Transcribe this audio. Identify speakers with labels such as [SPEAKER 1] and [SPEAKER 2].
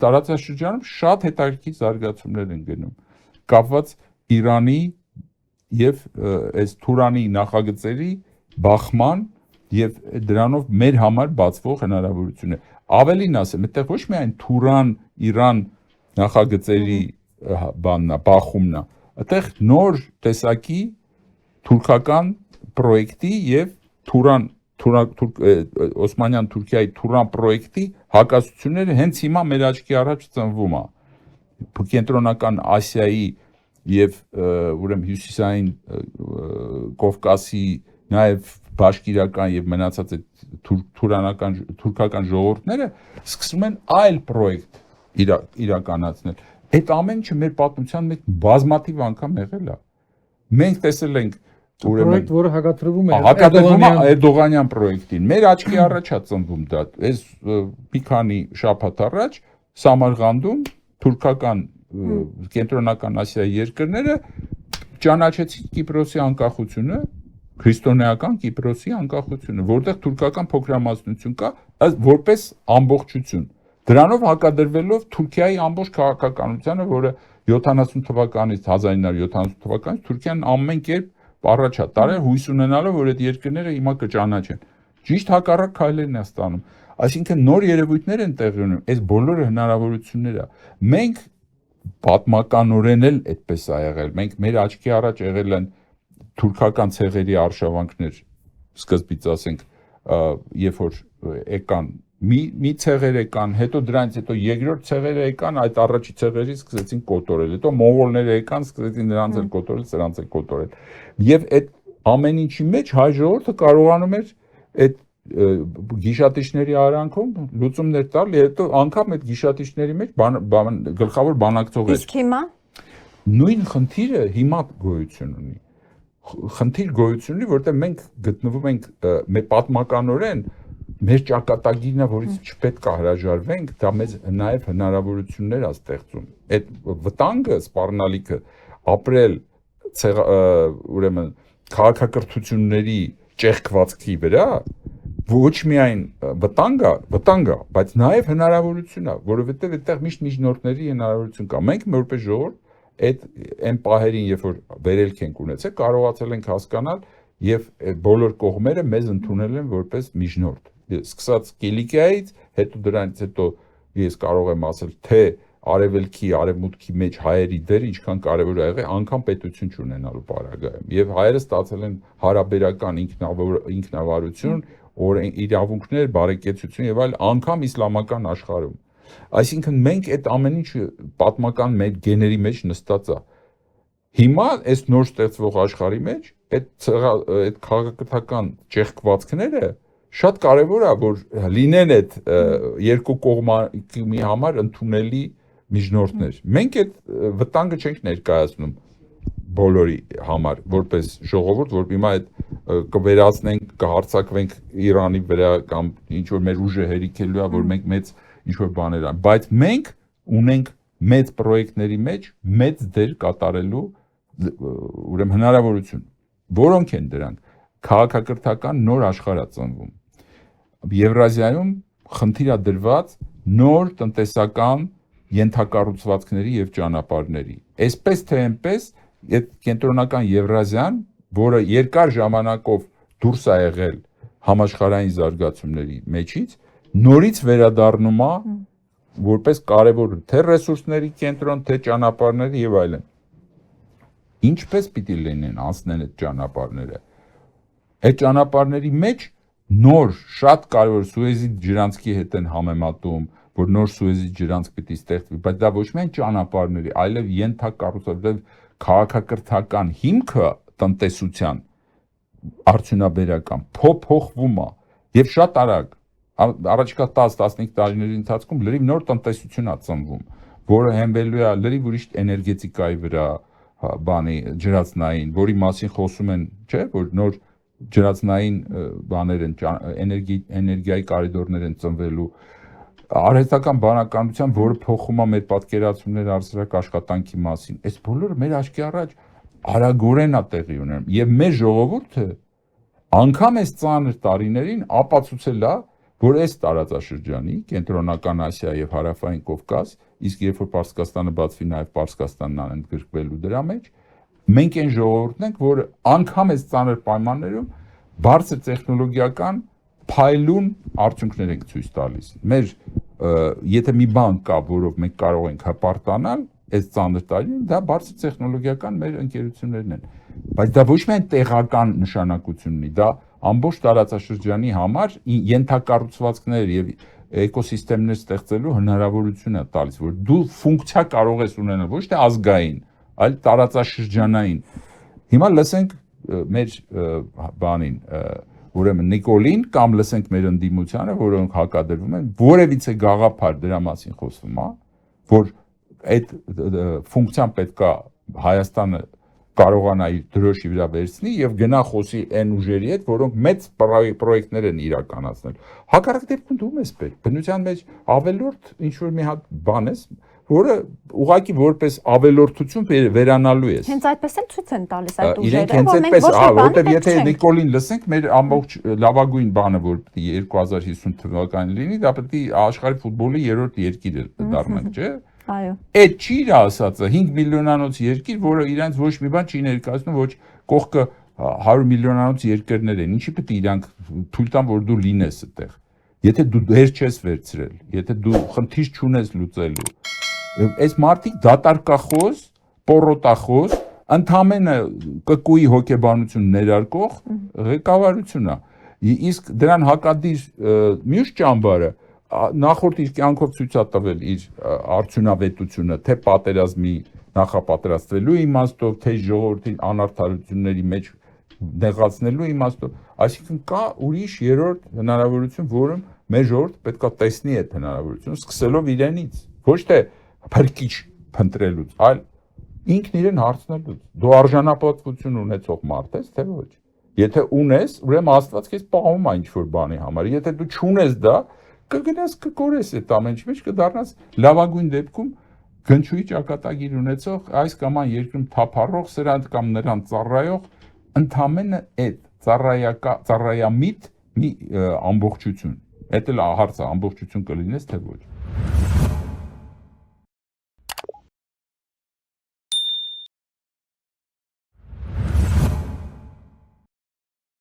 [SPEAKER 1] տարածաշրջանում շատ հետաքրքիր զարգացումներ են գնում, կապված Իրանի եւ այս Թուրանի նախագծերի բախման եւ դրանով մեր համար բացվող հնարավորություններ։ Ավելին ասեմ, այդտեղ ոչ միայն Թուրան-Իրան նախագծերի բանն է, բախումն է, այդտեղ նոր տեսակի թուրքական պրոյեկտի եւ Օսմանյան Թուրքիայի Թուրան պրոյեկտի հակասությունները հենց հիմա մեր աչքի առաջ ծնվում է։ Կենտրոնական Ասիայի եւ ուրեմն հյուսիսային Կովկասի նաեւ բաշկիրական եւ մնացած թուրքական ժողովուրդները սկսում են այլ պրոյեկտ իրականացնել։ Այդ ամեն ինչը մեր պատմության մեջ բազմաթիվ անգամ եղել է։ Մենք տեսել ենք
[SPEAKER 2] պրոյեկտ, որը հակադրվում է
[SPEAKER 1] Էրդողանյան պրոյեկտին։ Մեր աչքի առաջ է ծնվում դա։ Այս մի քանի շաբաթ առաջ Սամարղանդում թուրքական կենտրոնական Ասիայի երկրները ճանաչեցին Կիպրոսի անկախությունը, քրիստոնեական Կիպրոսի անկախությունը, որտեղ թուրքական փոքրամասնություն կա, որպես ամբողջություն։ Դրանով հակադրվելով Թուրքիայի ամբողջ քաղաքականությանը, որը 70 թվականից 1970 թվականից Թուրքիան ամեն կերպ առաջ է տարել, հույս ունենալով, որ այդ երկրները հիմա կճանաչեն։ Ճիշտ հակառակ քայլերն է ստանում։ Այսինքն նոր երևույթներ են տեղի ունենում, այս բոլորը հնարավորություններ է։ Մենք պատմականորեն էլ այդպես է եղել։ Մենք մեր աչքի առաջ եղել են թուրքական ցեղերի արշավանքներ, սկզբից ասենք, երբ որ եկան մի ցեղեր եկան, հետո դրանից հետո երկրորդ ցեղերը եկան, այդ առաջի ցեղերից սկսեցին կոտորել, հետո մոնղոլները եկան, սկսեցին նրանց էլ կոտորել, սրանց էլ կոտորել։ Եվ այդ ամեն ինչի մեջ հայ ժողովուրդը կարողանում էր այդ գիշատիչների արանքում լուծումներ տալ, հետո անգամ այդ գիշատիչների մեջ գլխավոր բանակցող էր։
[SPEAKER 3] Իսկ հիմա
[SPEAKER 1] նույն խնդիրը հիմա գոյություն ունի։ Խնդիր գոյություն ունի, որտեղ մենք գտնվում ենք մեր պատմականորեն մեր ճակատագիրն է, որից չպետք է հրաժարվենք, դա մեզ նաև հնարավորություններ է ստեղծում։ Այդ վտանգը, սպառնալիքը ապրել ուրեմն քաղաքակրթությունների ճեղքվածքի վրա ոչ միայն վտանգ է, բայց նաև հնարավորություն է, որովհետև այդտեղ միշտ միջնորդների հնարավորություն կա։ Մենք որպես ժողովուրդ այդ այն պահերին, երբ որ վերելք ենք ունեցել, կարողացել ենք հասկանալ եւ բոլոր կողմերը մեզ ընդունել են որպես միջնորդ։ Սկսած Կիլիկիայից, հետո դրանից հետո ես կարող եմ ասել, թե արևելքի, արևմուտքի մեջ հայերի դերը ինչքան կարևոր է եղել, անգամ պետություն չունենալու պարագայում։ Եվ հայերը ստացել են հարաբերական ինքնավարություն, իրավունքներ, բարեկեցություն եւ այլ, անգամ իսլամական աշխարհում։ Այսինքն մենք այդ ամեն ինչը պատմական մեր գեների մեջ նստած է։ Հիմա այս նոր ստեղծվող աշխարհի մեջ այդ քաղաքական ճեղքվածքները շատ կարևոր է, որ լինեն այդ երկու կողմի համար ընդունելի միջնորդներ։ Մենք այդ վտանգը չենք ներկայացնում բոլորի համար, որպես ժողովուրդ, որ հիմա այդ կվերացնենք, կհարձակվենք Իրանի վրա կամ ինչ որ մեր ուժը հերիքելու է, որ մենք մեծ ինչ որ բաներ ան, բայց մենք ունենք մեծ պրոյեկտների մեջ մեծ դեր կատարելու ուրեմն հնարավորություն։ Որոնք են դրանք։ Քաղաքակրթական նոր աշխարհ է ծնվում։ Եվրազիայում խնդիր է դրված նոր տնտեսական ենթակառուցվածքների եւ ճանապարհների։ Այսպես թե այնպես, այդ կենտրոնական Եվրազիան, որը երկար ժամանակով դուրս է եղել համաշխարհային զարգացումների մեջից, նորից վերադառնում է որպես կարևոր թե ռեսուրսների կենտրոն, թե ճանապարհների եւ այլն։ Ինչպես պիտի լինեն անցնեն այդ ճանապարհները։ Այդ ճանապարհների մեջ նոր շատ կարևոր Սուեզի ջրանցքի հետ են համեմատում, որ նոր Սուեզի ջրանցք պիտի ստեղծվի, բայց դա ոչ միայն ճանապարհների, այլև ենթակառուցվածքների քաղաքակրթական հիմքը տնտեսության արդյունաբերական փոփոխվում է եւ շատ արագ առաջիկա 10-15 տարիների ընթացքում լրիվ նոր տնտեսություն է ծնվում, որը հենվելու է լրիվ ուրիշ էներգետիկայի վրա, բանի ջրածնային, որի մասին խոսում են, չէ, որ նոր ջրածնային բաներ են, էներգիայի կարիդորներ են ծնվելու, արհեստական բանականության, որը փոխում է մեր պատկերացումները առասարակ աշխատանքի մասին։ Այս բոլորը մեր աչքի առաջ արագորեն է տեղի ունենում եւ մեր ժողովուրդը անգամ այս ծանր տարիներին ապացուցել է, որ այս տարածաշրջանի կենտրոնական Ասիա եւ հարավային Կովկաս, իսկ երբ որ Պարսկաստանը բացվի նաեւ Պարսկաստանն ընդգրկվելու դրա մեջ, մենք այն ժողովուրդն ենք, որը անգամ այս ծանր պայմաններում բարձր տեխնոլոգիական փայլուն արդյունքներ ենք ցույց տալիս։ Մեր եթե մի բան կա, որով մենք կարող ենք հպարտանալ այս ծանր տարիներին, դա բարձր տեխնոլոգիական մեր ընկերություններն են։ Բայց դա ոչ միայն տեղական նշանակություն ունի, դա ամբողջ տարածաշրջանի համար ենթակառուցվածքներ եւ էկոսիստեմներ ստեղծելու հնարավորություն է տալիս, որ դու ֆունկցիա կարող ես ունենալ ոչ թե ազգային, այլ տարածաշրջանային։ Հիմա լսենք մեր բանին, ուրեմն Նիկոլին կամ լսենք մեր ընդդիմությանը, որոնք հակադրվում են, որևիցե գաղափար դրա մասին խոսվում է, որ այդ ֆունկցիան պետքա Հայաստանը կարողանա իր դրոշի վրա վերցնի եւ գնա խոսի այն ուժերի հետ, որոնք մեծ պրոյեկտներ են իրականացնել։ Հակառակ դեպքում դու ես պետք բնության մեջ ավելորդ ինչ որ մի հատ բան ես, որը ուղղակի որպես ավելորդություն վերանալու ես։
[SPEAKER 3] Հենց այդպես էլ ցույց են տալիս այդ
[SPEAKER 1] ուժերը,
[SPEAKER 3] որ մենք ոչ մի բան
[SPEAKER 1] որտեվ եթե Նիկոլին լսենք, մեր ամբողջ լավագույն բանը, որ պետք է 2050 թվականին լինի, դա պետք է աշխարհի ֆուտբոլի 3-րդ երկիրը դառնանք, չէ՞։
[SPEAKER 3] Այո։
[SPEAKER 1] Այդ չի իր ասածը 5 միլիոնանոց երկիր, որը իրենց ոչ մի բան չի ներկայացնում, ոչ կողքը 100 միլիոնանոց երկրներ են, ինչի պետք է իրանք թույլ տան, որ դու լինես այդտեղ։ Եթե դու դեր չես վերցրել, եթե դու խնդիր չունես լուծելու, այս մարդիկ դատարկախոս, պորոտախոս, ընդամենը կկուի հոգեբանություն ներարկող ղեկավարություն է։ Իսկ դրան հակադիր մյուս ճամբարը նախորդ իր կյանքով ցույց է տվել իր արդյունավետությունը, թե պատերազմի նախապատրաստվելու իմաստով, թե ժողովրդի անարդարությունների մեջ նեղացնելու իմաստով, այսինքն կա ուրիշ երրորդ հնարավորություն, որը մեր ժողովուրդը պետք է տեսնի այդ հնարավորությունը, սկսելով իրենից, ոչ թե փրկիչ փնտրելուց, այլ ինքն իրեն հարցնելուց։ Դու արժանապատվություն ունեցող մարդ ես, թե ոչ։ Եթե ունես, ուրեմն Աստված քեզ պահում է ինչ-որ բանի համար։ Եթե դու չունես դա, կգնաս կկորես այդ ամեն ինչ մեջ, կդառնաս լավագույն դեպքում գնչուի ճակատագիր ունեցող այս կամ այն երկրում թափառող սրանց կամ նրան ծառայող ընդամենը այդ ծառայամիտ մի ամբողջություն։ Դա էլ հարցը ամբողջություն կլինես թե ոչ։